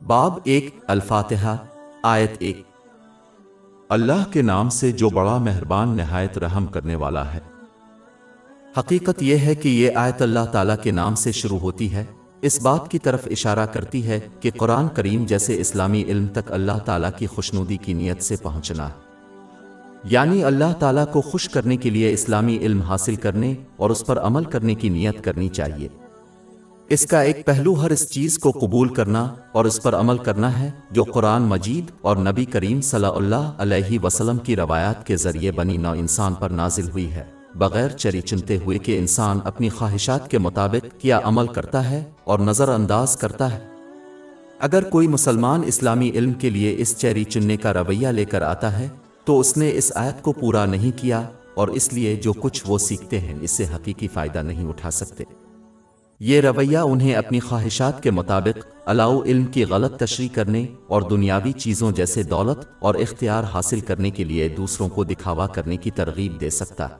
باب ایک الفاتحہ آیت ایک۔ اللہ کے نام سے جو بڑا مہربان نہایت رحم کرنے والا ہے۔ حقیقت یہ ہے کہ یہ آیت اللہ تعالیٰ کے نام سے شروع ہوتی ہے، اس بات کی طرف اشارہ کرتی ہے کہ قرآن کریم جیسے اسلامی علم تک اللہ تعالیٰ کی خوشنودی کی نیت سے پہنچنا ہے، یعنی اللہ تعالیٰ کو خوش کرنے کے لیے اسلامی علم حاصل کرنے اور اس پر عمل کرنے کی نیت کرنی چاہیے۔ اس کا ایک پہلو ہر اس چیز کو قبول کرنا اور اس پر عمل کرنا ہے جو قرآن مجید اور نبی کریم صلی اللہ علیہ وسلم کی روایات کے ذریعے بنی نوع انسان پر نازل ہوئی ہے، بغیر چری چنتے ہوئے کہ انسان اپنی خواہشات کے مطابق کیا عمل کرتا ہے اور نظر انداز کرتا ہے۔ اگر کوئی مسلمان اسلامی علم کے لیے اس چری چننے کا رویہ لے کر آتا ہے تو اس نے اس آیت کو پورا نہیں کیا، اور اس لیے جو کچھ وہ سیکھتے ہیں اس سے حقیقی فائدہ نہیں اٹھا سکتے۔ یہ رویہ انہیں اپنی خواہشات کے مطابق علاؤ علم کی غلط تشریح کرنے اور دنیاوی چیزوں جیسے دولت اور اختیار حاصل کرنے کے لیے دوسروں کو دکھاوا کرنے کی ترغیب دے سکتا ہے۔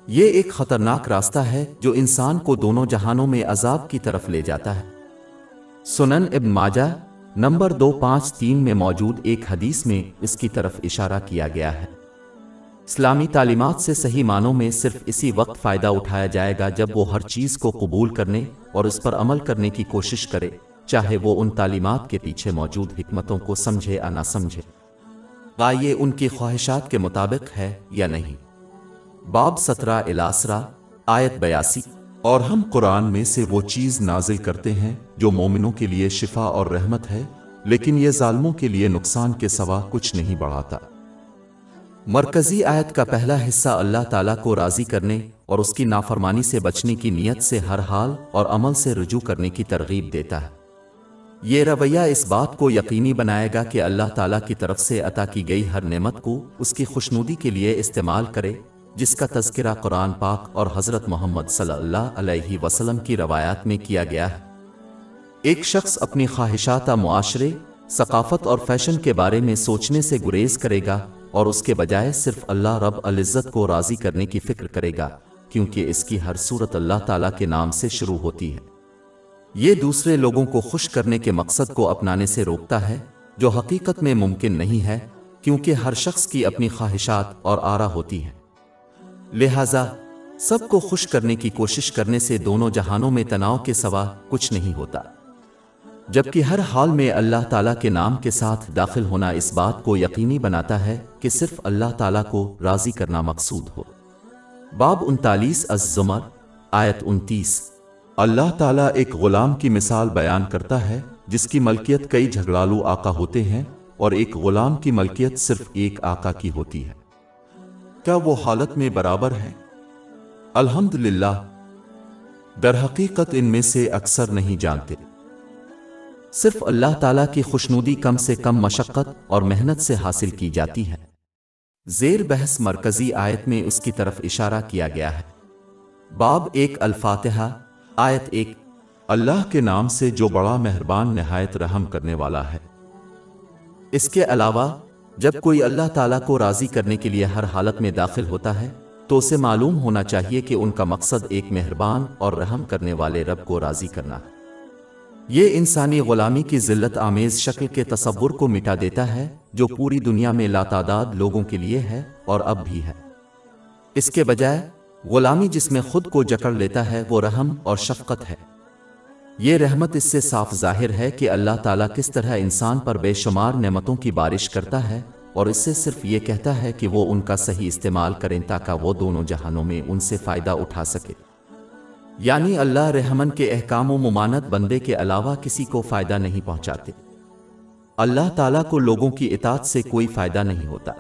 یہ ایک خطرناک راستہ ہے جو انسان کو دونوں جہانوں میں عذاب کی طرف لے جاتا ہے۔ سنن ابن ماجہ نمبر 253 میں موجود ایک حدیث میں اس کی طرف اشارہ کیا گیا ہے۔ اسلامی تعلیمات سے صحیح معنوں میں صرف اسی وقت فائدہ اٹھایا جائے گا جب وہ ہر چیز کو قبول کرنے اور اس پر عمل کرنے کی کوشش کرے، چاہے وہ ان تعلیمات کے پیچھے موجود حکمتوں کو سمجھے یا نہ سمجھے، خواہ یہ ان کی خواہشات کے مطابق ہے یا نہیں۔ باب 17 آیت 82۔ اور ہم قرآن میں سے وہ چیز نازل کرتے ہیں جو مومنوں کے لیے شفا اور رحمت ہے، لیکن یہ ظالموں کے لیے نقصان کے سوا کچھ نہیں بڑھاتا۔ مرکزی آیت کا پہلا حصہ اللہ تعالیٰ کو راضی کرنے اور اس کی نافرمانی سے بچنے کی نیت سے ہر حال اور عمل سے رجوع کرنے کی ترغیب دیتا ہے۔ یہ رویہ اس بات کو یقینی بنائے گا کہ اللہ تعالیٰ کی طرف سے عطا کی گئی ہر نعمت کو اس کی خوشنودی کے لیے استعمال کرے، جس کا تذکرہ قرآن پاک اور حضرت محمد صلی اللہ علیہ وسلم کی روایات میں کیا گیا ہے۔ ایک شخص اپنی خواہشات معاشرے، ثقافت اور فیشن کے بارے میں سوچنے سے گریز کرے گا اور اس کے بجائے صرف اللہ رب العزت کو راضی کرنے کی فکر کرے گا، کیونکہ اس کی ہر صورت اللہ تعالیٰ کے نام سے شروع ہوتی ہے۔ یہ دوسرے لوگوں کو خوش کرنے کے مقصد کو اپنانے سے روکتا ہے، جو حقیقت میں ممکن نہیں ہے، کیونکہ ہر شخص کی اپنی خواہشات اور آرا ہوتی ہیں۔ لہٰذا سب کو خوش کرنے کی کوشش کرنے سے دونوں جہانوں میں تناؤ کے سوا کچھ نہیں ہوتا، جبکہ ہر حال میں اللہ تعالیٰ کے نام کے ساتھ داخل ہونا اس بات کو یقینی بناتا ہے کہ صرف اللہ تعالیٰ کو راضی کرنا مقصود ہو۔ باب 39 الزمر آیت 29۔ اللہ تعالیٰ ایک غلام کی مثال بیان کرتا ہے جس کی ملکیت کئی جھگڑالو آقا ہوتے ہیں اور ایک غلام کی ملکیت صرف ایک آقا کی ہوتی ہے۔ کیا وہ حالت میں برابر ہیں؟ الحمدللہ، در حقیقت ان میں سے اکثر نہیں جانتے۔ صرف اللہ تعالیٰ کی خوشنودی کم سے کم مشقت اور محنت سے حاصل کی جاتی ہے۔ زیر بحث مرکزی آیت میں اس کی طرف اشارہ کیا گیا ہے۔ باب ایک الفاتحہ آیت 1۔ اللہ کے نام سے جو بڑا مہربان نہایت رحم کرنے والا ہے۔ اس کے علاوہ جب کوئی اللہ تعالیٰ کو راضی کرنے کے لیے ہر حالت میں داخل ہوتا ہے تو اسے معلوم ہونا چاہیے کہ ان کا مقصد ایک مہربان اور رحم کرنے والے رب کو راضی کرنا ہے۔ یہ انسانی غلامی کی ذلت آمیز شکل کے تصور کو مٹا دیتا ہے جو پوری دنیا میں لاتعداد لوگوں کے لیے ہے اور اب بھی ہے۔ اس کے بجائے غلامی جس میں خود کو جکڑ لیتا ہے وہ رحم اور شفقت ہے۔ یہ رحمت اس سے صاف ظاہر ہے کہ اللہ تعالیٰ کس طرح انسان پر بے شمار نعمتوں کی بارش کرتا ہے اور اس سے صرف یہ کہتا ہے کہ وہ ان کا صحیح استعمال کریں تاکہ وہ دونوں جہانوں میں ان سے فائدہ اٹھا سکے، یعنی اللہ رحمن کے احکام و ممانت بندے کے علاوہ کسی کو فائدہ نہیں پہنچاتے۔ اللہ تعالیٰ کو لوگوں کی اطاعت سے کوئی فائدہ نہیں ہوتا۔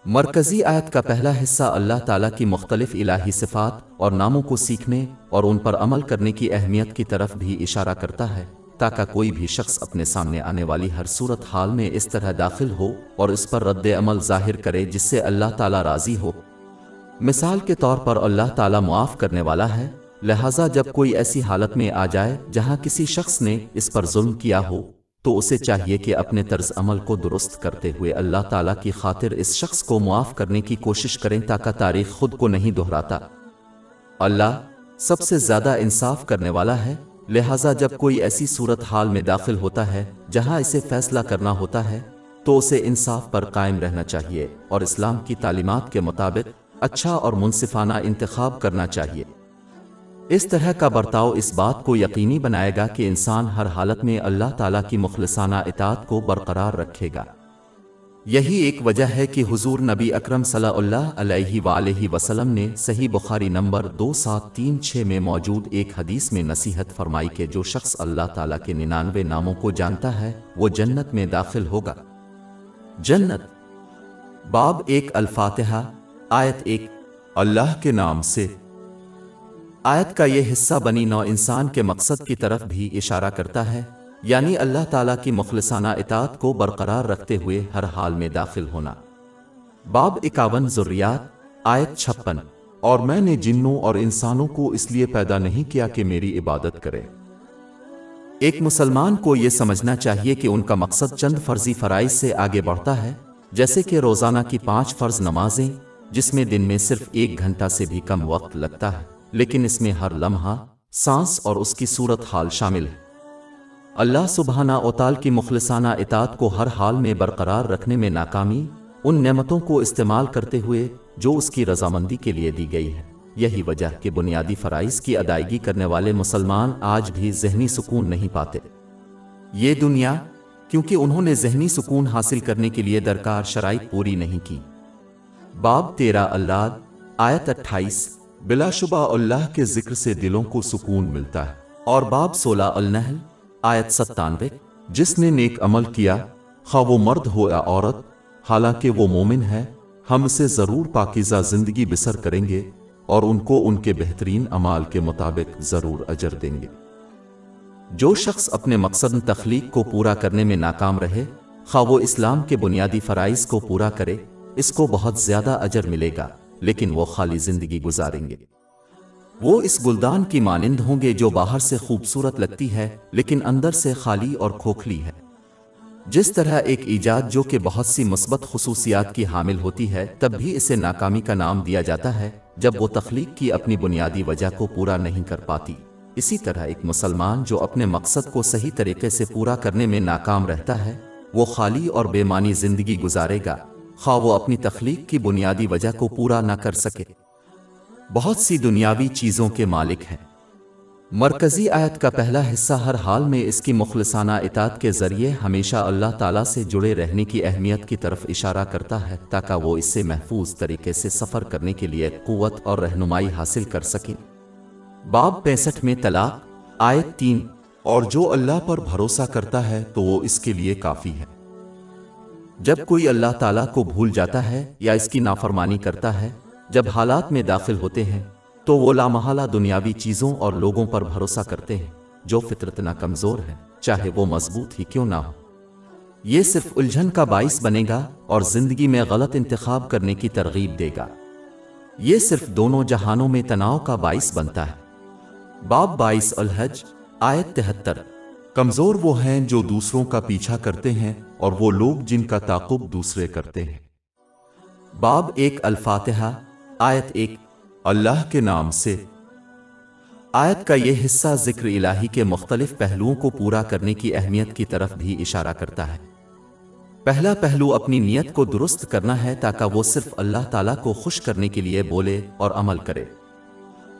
مرکزی آیت کا پہلا حصہ اللہ تعالیٰ کی مختلف الہی صفات اور ناموں کو سیکھنے اور ان پر عمل کرنے کی اہمیت کی طرف بھی اشارہ کرتا ہے، تاکہ کوئی بھی شخص اپنے سامنے آنے والی ہر صورت حال میں اس طرح داخل ہو اور اس پر رد عمل ظاہر کرے جس سے اللہ تعالیٰ راضی ہو۔ مثال کے طور پر اللہ تعالیٰ معاف کرنے والا ہے، لہٰذا جب کوئی ایسی حالت میں آ جائے جہاں کسی شخص نے اس پر ظلم کیا ہو تو اسے چاہیے کہ اپنے طرز عمل کو درست کرتے ہوئے اللہ تعالیٰ کی خاطر اس شخص کو معاف کرنے کی کوشش کریں تاکہ تاریخ خود کو نہیں دہراتا۔ اللہ سب سے زیادہ انصاف کرنے والا ہے، لہٰذا جب کوئی ایسی صورتحال میں داخل ہوتا ہے جہاں اسے فیصلہ کرنا ہوتا ہے تو اسے انصاف پر قائم رہنا چاہیے اور اسلام کی تعلیمات کے مطابق اچھا اور منصفانہ انتخاب کرنا چاہیے۔ اس طرح کا برتاؤ اس بات کو یقینی بنائے گا کہ انسان ہر حالت میں اللہ تعالیٰ کی مخلصانہ اطاعت کو برقرار رکھے گا۔ یہی ایک وجہ ہے کہ حضور نبی اکرم صلی اللہ علیہ وآلہ وسلم نے صحیح بخاری نمبر 2736 میں موجود ایک حدیث میں نصیحت فرمائی کہ جو شخص اللہ تعالیٰ کے 99 ناموں کو جانتا ہے وہ جنت میں داخل ہوگا۔ جنت باب 1 الفاتحہ آیت 1 اللہ کے نام سے۔ آیت کا یہ حصہ بنی نوع انسان کے مقصد کی طرف بھی اشارہ کرتا ہے، یعنی اللہ تعالیٰ کی مخلصانہ اطاعت کو برقرار رکھتے ہوئے ہر حال میں داخل ہونا۔ باب 51 ذریات آیت 56 اور میں نے جنوں اور انسانوں کو اس لیے پیدا نہیں کیا کہ میری عبادت کرے۔ ایک مسلمان کو یہ سمجھنا چاہیے کہ ان کا مقصد چند فرضی فرائض سے آگے بڑھتا ہے، جیسے کہ روزانہ کی 5 فرض نمازیں جس میں دن میں صرف 1 گھنٹہ سے بھی کم وقت لگتا ہے، لیکن اس میں ہر لمحہ، سانس اور اس کی صورتحال شامل ہے۔ اللہ سبحانہ و تعالی کی مخلصانہ اطاعت کو ہر حال میں برقرار رکھنے میں ناکامی ان نعمتوں کو استعمال کرتے ہوئے جو اس کی رضامندی کے لیے دی گئی ہے۔ یہی وجہ کہ بنیادی فرائض کی ادائیگی کرنے والے مسلمان آج بھی ذہنی سکون نہیں پاتے۔ یہ دنیا کیونکہ انہوں نے ذہنی سکون حاصل کرنے کے لیے درکار شرائط پوری نہیں کی۔ باب 13 الرعد آیت 28 بلا شبہ اللہ کے ذکر سے دلوں کو سکون ملتا ہے۔ اور باب 16 النحل آیت 97 جس نے نیک عمل کیا خواہ وہ مرد ہو یا عورت حالانکہ وہ مومن ہے ہم اسے ضرور پاکیزہ زندگی بسر کریں گے اور ان کو ان کے بہترین اعمال کے مطابق ضرور اجر دیں گے۔ جو شخص اپنے مقصد تخلیق کو پورا کرنے میں ناکام رہے خواہ وہ اسلام کے بنیادی فرائض کو پورا کرے اس کو بہت زیادہ اجر ملے گا، لیکن وہ خالی زندگی گزاریں گے۔ وہ اس گلدان کی مانند ہوں گے جو باہر سے خوبصورت لگتی ہے لیکن اندر سے خالی اور کھوکھلی ہے۔ جس طرح ایک ایجاد جو کہ بہت سی مثبت خصوصیات کی حامل ہوتی ہے تب بھی اسے ناکامی کا نام دیا جاتا ہے جب وہ تخلیق کی اپنی بنیادی وجہ کو پورا نہیں کر پاتی، اسی طرح ایک مسلمان جو اپنے مقصد کو صحیح طریقے سے پورا کرنے میں ناکام رہتا ہے وہ خالی اور بے معنی زندگی گزارے گا، خواہ وہ اپنی تخلیق کی بنیادی وجہ کو پورا نہ کر سکے۔ بہت سی دنیاوی چیزوں کے مالک ہیں۔ مرکزی آیت کا پہلا حصہ ہر حال میں اس کی مخلصانہ اطاعت کے ذریعے ہمیشہ اللہ تعالیٰ سے جڑے رہنے کی اہمیت کی طرف اشارہ کرتا ہے تاکہ وہ اس سے محفوظ طریقے سے سفر کرنے کے لیے قوت اور رہنمائی حاصل کر سکیں۔ باب 65 میں طلاق آیت 3 اور جو اللہ پر بھروسہ کرتا ہے تو وہ اس کے لیے کافی ہے۔ جب کوئی اللہ تعالیٰ کو بھول جاتا ہے یا اس کی نافرمانی کرتا ہے، جب حالات میں داخل ہوتے ہیں تو وہ لامحالہ دنیاوی چیزوں اور لوگوں پر بھروسہ کرتے ہیں جو فطرتاً کمزور ہیں، چاہے وہ مضبوط ہی کیوں نہ ہو۔ یہ صرف الجھن کا باعث بنے گا اور زندگی میں غلط انتخاب کرنے کی ترغیب دے گا۔ یہ صرف دونوں جہانوں میں تناؤ کا باعث بنتا ہے۔ باب 22 الحج آیت 73 کمزور وہ ہیں جو دوسروں کا پیچھا کرتے ہیں اور وہ لوگ جن کا تعاقب دوسرے کرتے ہیں۔ باب 1 الفاتحہ آیت 1 اللہ کے نام سے۔ آیت کا یہ حصہ ذکر الہی کے مختلف پہلوؤں کو پورا کرنے کی اہمیت کی طرف بھی اشارہ کرتا ہے۔ پہلا پہلو اپنی نیت کو درست کرنا ہے تاکہ وہ صرف اللہ تعالیٰ کو خوش کرنے کے لیے بولے اور عمل کرے۔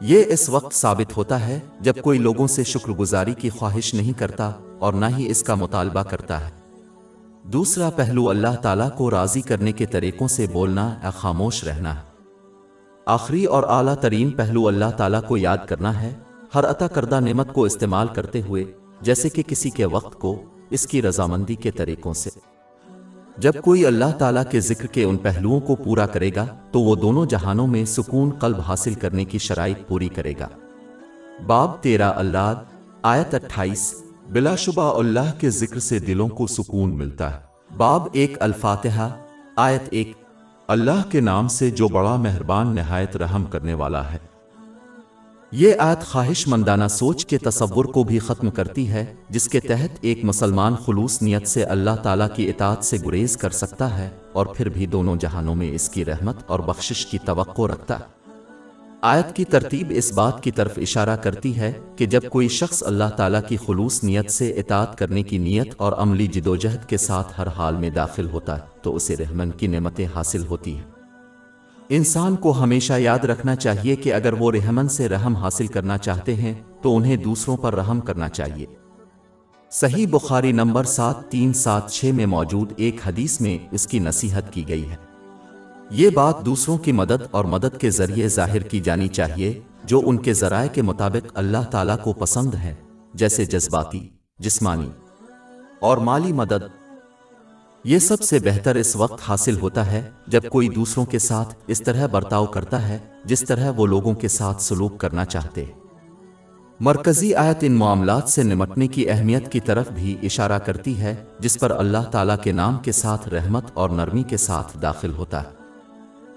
یہ اس وقت ثابت ہوتا ہے جب کوئی لوگوں سے شکر گزاری کی خواہش نہیں کرتا اور نہ ہی اس کا مطالبہ کرتا ہے۔ دوسرا پہلو اللہ تعالیٰ کو راضی کرنے کے طریقوں سے بولنا یا خاموش رہنا ہے۔ آخری اور اعلیٰ ترین پہلو اللہ تعالیٰ کو یاد کرنا ہے، ہر عطا کردہ نعمت کو استعمال کرتے ہوئے، جیسے کہ کسی کے وقت کو اس کی رضامندی کے طریقوں سے۔ جب کوئی اللہ تعالیٰ کے ذکر کے ان پہلوؤں کو پورا کرے گا تو وہ دونوں جہانوں میں سکون قلب حاصل کرنے کی شرائط پوری کرے گا۔ باب 13 الرعد آیت 28 بلا شبہ اللہ کے ذکر سے دلوں کو سکون ملتا ہے۔ باب 1 الفاتحہ آیت 1 اللہ کے نام سے جو بڑا مہربان نہایت رحم کرنے والا ہے۔ یہ آیت خواہش مندانہ سوچ کے تصور کو بھی ختم کرتی ہے جس کے تحت ایک مسلمان خلوص نیت سے اللہ تعالیٰ کی اطاعت سے گریز کر سکتا ہے اور پھر بھی دونوں جہانوں میں اس کی رحمت اور بخشش کی توقع رکھتا ہے۔ آیت کی ترتیب اس بات کی طرف اشارہ کرتی ہے کہ جب کوئی شخص اللہ تعالیٰ کی خلوص نیت سے اطاعت کرنے کی نیت اور عملی جدوجہد کے ساتھ ہر حال میں داخل ہوتا ہے تو اسے رحمن کی نعمتیں حاصل ہوتی ہیں۔ انسان کو ہمیشہ یاد رکھنا چاہیے کہ اگر وہ رحمن سے رحم حاصل کرنا چاہتے ہیں تو انہیں دوسروں پر رحم کرنا چاہیے۔ صحیح بخاری نمبر 7376 میں موجود ایک حدیث میں اس کی نصیحت کی گئی ہے۔ یہ بات دوسروں کی مدد اور مدد کے ذریعے ظاہر کی جانی چاہیے جو ان کے ذرائع کے مطابق اللہ تعالیٰ کو پسند ہے، جیسے جذباتی، جسمانی اور مالی مدد۔ یہ سب سے بہتر اس وقت حاصل ہوتا ہے جب کوئی دوسروں کے ساتھ اس طرح برتاؤ کرتا ہے جس طرح وہ لوگوں کے ساتھ سلوک کرنا چاہتے ہیں۔ مرکزی آیت ان معاملات سے نمٹنے کی اہمیت کی طرف بھی اشارہ کرتی ہے جس پر اللہ تعالیٰ کے نام کے ساتھ رحمت اور نرمی کے ساتھ داخل ہوتا ہے۔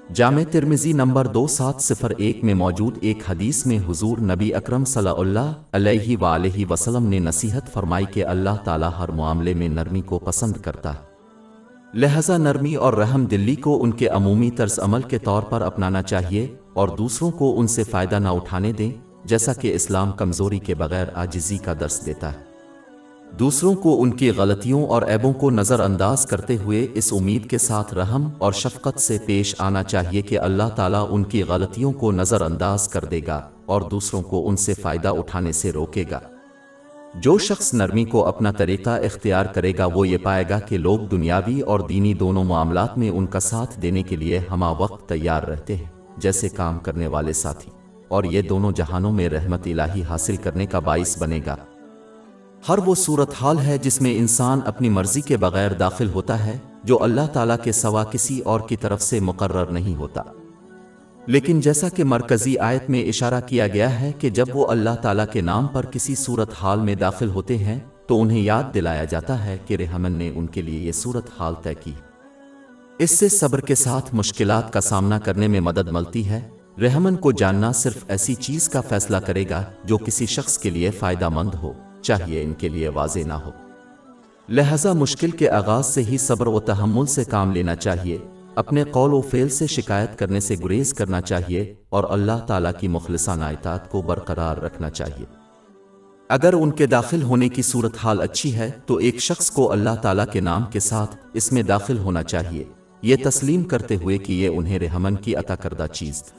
جامع ترمذی نمبر 2701 میں موجود ایک حدیث میں حضور نبی اکرم صلی اللہ علیہ وآلہ وسلم نے نصیحت فرمائی کہ اللہ تعالیٰ ہر معاملے میں نرمی کو پسند کرتا ہے، لہذا نرمی اور رحم دلی کو ان کے عمومی طرز عمل کے طور پر اپنانا چاہیے اور دوسروں کو ان سے فائدہ نہ اٹھانے دیں، جیسا کہ اسلام کمزوری کے بغیر عاجزی کا درس دیتا ہے۔ دوسروں کو ان کی غلطیوں اور عیبوں کو نظر انداز کرتے ہوئے اس امید کے ساتھ رحم اور شفقت سے پیش آنا چاہیے کہ اللہ تعالیٰ ان کی غلطیوں کو نظر انداز کر دے گا اور دوسروں کو ان سے فائدہ اٹھانے سے روکے گا۔ جو شخص نرمی کو اپنا طریقہ اختیار کرے گا وہ یہ پائے گا کہ لوگ دنیاوی اور دینی دونوں معاملات میں ان کا ساتھ دینے کے لیے ہمہ وقت تیار رہتے ہیں، جیسے کام کرنے والے ساتھی، اور یہ دونوں جہانوں میں رحمت الہی حاصل کرنے کا باعث بنے گا۔ ہر وہ صورتحال ہے جس میں انسان اپنی مرضی کے بغیر داخل ہوتا ہے جو اللہ تعالیٰ کے سوا کسی اور کی طرف سے مقرر نہیں ہوتا، لیکن جیسا کہ مرکزی آیت میں اشارہ کیا گیا ہے کہ جب وہ اللہ تعالیٰ کے نام پر کسی صورتحال میں داخل ہوتے ہیں تو انہیں یاد دلایا جاتا ہے کہ رحمن نے ان کے لیے یہ صورتحال طے کی۔ اس سے صبر کے ساتھ مشکلات کا سامنا کرنے میں مدد ملتی ہے۔ رحمن کو جاننا صرف ایسی چیز کا فیصلہ کرے گا جو کسی شخص کے لیے فائدہ مند ہو، چاہیے ان کے لیے واضح نہ ہو۔ لہذا مشکل کے آغاز سے ہی صبر و تحمل سے کام لینا چاہیے، اپنے قول و فعل سے شکایت کرنے سے گریز کرنا چاہیے اور اللہ تعالیٰ کی مخلصانہ اطاعت کو برقرار رکھنا چاہیے۔ اگر ان کے داخل ہونے کی صورتحال اچھی ہے تو ایک شخص کو اللہ تعالیٰ کے نام کے ساتھ اس میں داخل ہونا چاہیے، یہ تسلیم کرتے ہوئے کہ یہ انہیں رحمن کی عطا کردہ چیز تھی۔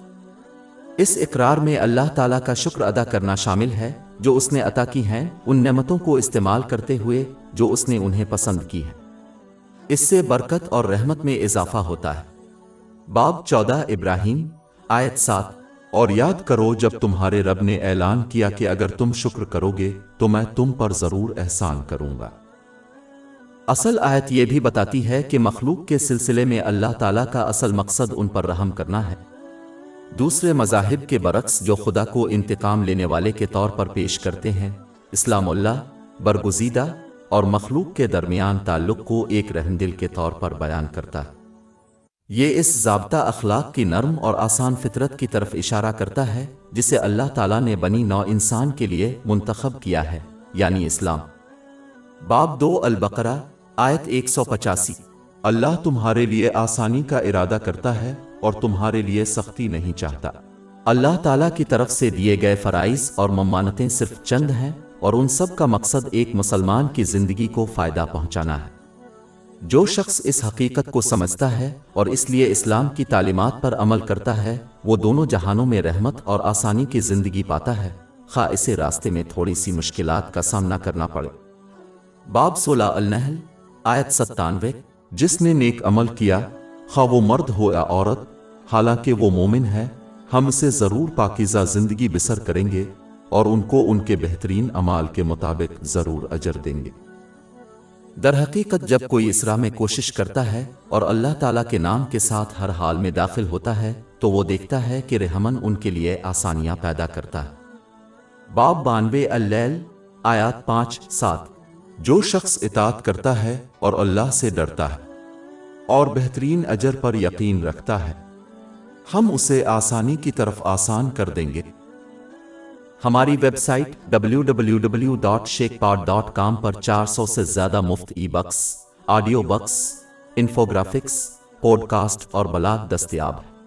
اس اقرار میں اللہ تعالیٰ کا شکر ادا کرنا شامل ہے جو اس نے عطا کی ہیں، ان نعمتوں کو استعمال کرتے ہوئے جو اس نے انہیں پسند کی ہے۔ اس سے برکت اور رحمت میں اضافہ ہوتا ہے۔ باب 14 ابراہیم آیت 7 اور یاد کرو جب تمہارے رب نے اعلان کیا کہ اگر تم شکر کرو گے تو میں تم پر ضرور احسان کروں گا۔ اصل آیت یہ بھی بتاتی ہے کہ مخلوق کے سلسلے میں اللہ تعالیٰ کا اصل مقصد ان پر رحم کرنا ہے۔ دوسرے مذاہب کے برعکس جو خدا کو انتقام لینے والے کے طور پر پیش کرتے ہیں، اسلام اللہ برگزیدہ اور مخلوق کے درمیان تعلق کو ایک رحمدل کے طور پر بیان کرتا ہے۔ یہ اس ضابطہ اخلاق کی نرم اور آسان فطرت کی طرف اشارہ کرتا ہے جسے اللہ تعالیٰ نے بنی نوع انسان کے لیے منتخب کیا ہے، یعنی اسلام۔ باب 2 البقرہ آیت 185 اللہ تمہارے لیے آسانی کا ارادہ کرتا ہے اور تمہارے لیے سختی نہیں چاہتا۔ اللہ تعالیٰ کی طرف سے دیے گئے فرائض اور ممانتیں صرف چند ہیں اور ان سب کا مقصد ایک مسلمان کی زندگی کو فائدہ پہنچانا ہے۔ جو شخص اس حقیقت کو سمجھتا ہے اور اس لیے اسلام کی تعلیمات پر عمل کرتا ہے وہ دونوں جہانوں میں رحمت اور آسانی کی زندگی پاتا ہے، خواہ اسے راستے میں تھوڑی سی مشکلات کا سامنا کرنا پڑے۔ باب 16 النحل آیت 97 جس نے نیک عمل کیا خواہ وہ مرد ہو یا عورت حالانکہ وہ مومن ہے ہم اسے ضرور پاکیزہ زندگی بسر کریں گے اور ان کو ان کے بہترین اعمال کے مطابق ضرور اجر دیں گے۔ در حقیقت جب کوئی اسراء میں کوشش کرتا ہے اور اللہ تعالیٰ کے نام کے ساتھ ہر حال میں داخل ہوتا ہے تو وہ دیکھتا ہے کہ رحمن ان کے لیے آسانیاں پیدا کرتا ہے۔ باب 92 اللیل آیات 5-7 جو شخص اطاعت کرتا ہے اور اللہ سے ڈرتا ہے اور بہترین اجر پر یقین رکھتا ہے ہم اسے آسانی کی طرف آسان کر دیں گے۔ ہماری ویب سائٹ www.sheikhpod.com پر 400 سے زیادہ مفت ebooks, audio books, infographics, podcast اور بلاگ دستیاب ہے۔